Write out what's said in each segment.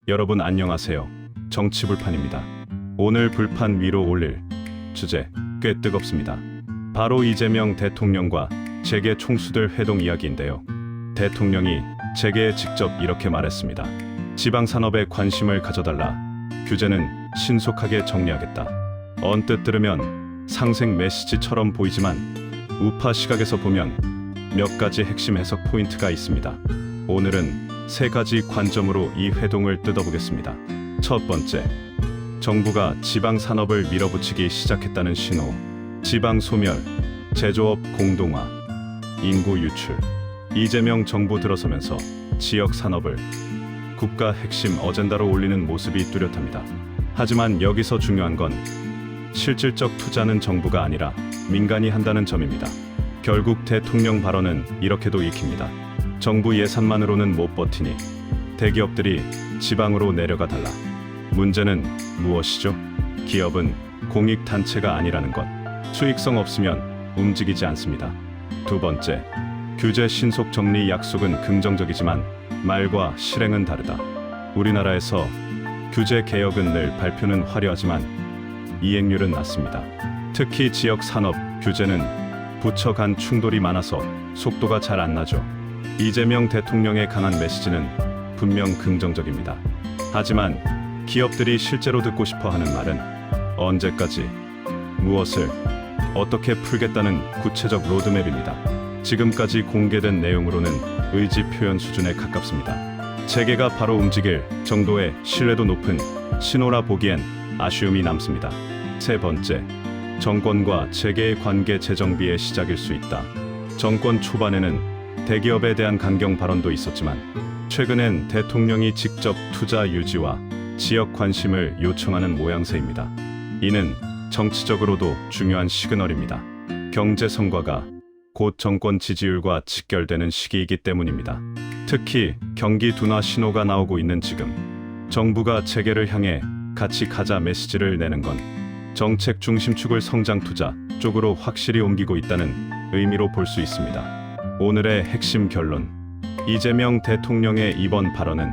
여러분 안녕하세요. 정치불판입니다. 오늘 불판 위로 올릴 주제 꽤 뜨겁습니다. 바로 이재명 대통령과 재계 총수들 회동 이야기인데요. 대통령이 재계에 직접 이렇게 말했습니다. 지방산업에 관심을 가져달라. 규제는 신속하게 정리하겠다. 언뜻 들으면 상생 메시지처럼 보이지만 우파 시각에서 보면 몇 가지 핵심 해석 포인트가 있습니다. 오늘은 세 가지 관점으로 이 회동을 뜯어보겠습니다. 첫 번째, 정부가 지방 산업을 밀어붙이기 시작했다는 신호. 지방 소멸, 제조업 공동화, 인구 유출. 이재명 정부 들어서면서 지역 산업을 국가 핵심 어젠다로 올리는 모습이 뚜렷합니다. 하지만 여기서 중요한 건 실질적 투자는 정부가 아니라 민간이 한다는 점입니다. 결국 대통령 발언은 이렇게도 읽힙니다. 정부 예산만으로는 못 버티니 대기업들이 지방으로 내려가 달라. 문제는 무엇이죠? 기업은 공익단체가 아니라는 것. 수익성 없으면 움직이지 않습니다. 두 번째, 규제 신속 정리 약속은 긍정적이지만 말과 실행은 다르다. 우리나라에서 규제 개혁은 늘 발표는 화려하지만 이행률은 낮습니다. 특히 지역 산업 규제는 부처 간 충돌이 많아서 속도가 잘 안 나죠. 이재명 대통령의 강한 메시지는 분명 긍정적입니다. 하지만 기업들이 실제로 듣고 싶어 하는 말은 언제까지, 무엇을, 어떻게 풀겠다는 구체적 로드맵입니다. 지금까지 공개된 내용으로는 의지 표현 수준에 가깝습니다. 재계가 바로 움직일 정도의 신뢰도 높은 신호라 보기엔 아쉬움이 남습니다. 세 번째, 정권과 재계의 관계 재정비의 시작일 수 있다. 정권 초반에는 대기업에 대한 강경 발언도 있었지만 최근엔 대통령이 직접 투자 유지와 지역 관심을 요청하는 모양새입니다. 이는 정치적으로도 중요한 시그널입니다. 경제 성과가 곧 정권 지지율과 직결되는 시기이기 때문입니다. 특히 경기 둔화 신호가 나오고 있는 지금 정부가 재계를 향해 같이 가자 메시지를 내는 건 정책 중심축을 성장 투자 쪽으로 확실히 옮기고 있다는 의미로 볼 수 있습니다. 오늘의 핵심 결론. 이재명 대통령의 이번 발언은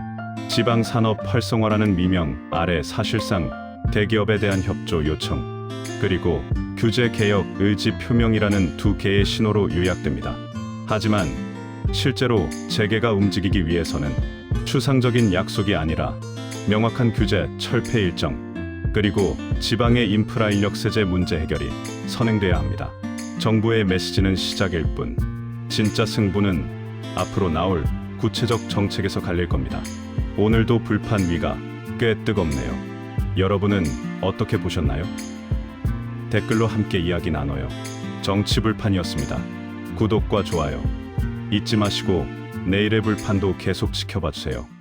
지방 산업 활성화라는 미명 아래 사실상 대기업에 대한 협조 요청, 그리고 규제 개혁 의지 표명이라는 두 개의 신호로 요약됩니다. 하지만 실제로 재계가 움직이기 위해서는 추상적인 약속이 아니라 명확한 규제 철폐 일정, 그리고 지방의 인프라 인력 세제 문제 해결이 선행돼야 합니다. 정부의 메시지는 시작일 뿐 진짜 승부는 앞으로 나올 구체적 정책에서 갈릴 겁니다. 오늘도 불판 위가 꽤 뜨겁네요. 여러분은 어떻게 보셨나요? 댓글로 함께 이야기 나눠요. 정치불판이었습니다. 구독과 좋아요 잊지 마시고 내일의 불판도 계속 지켜봐 주세요.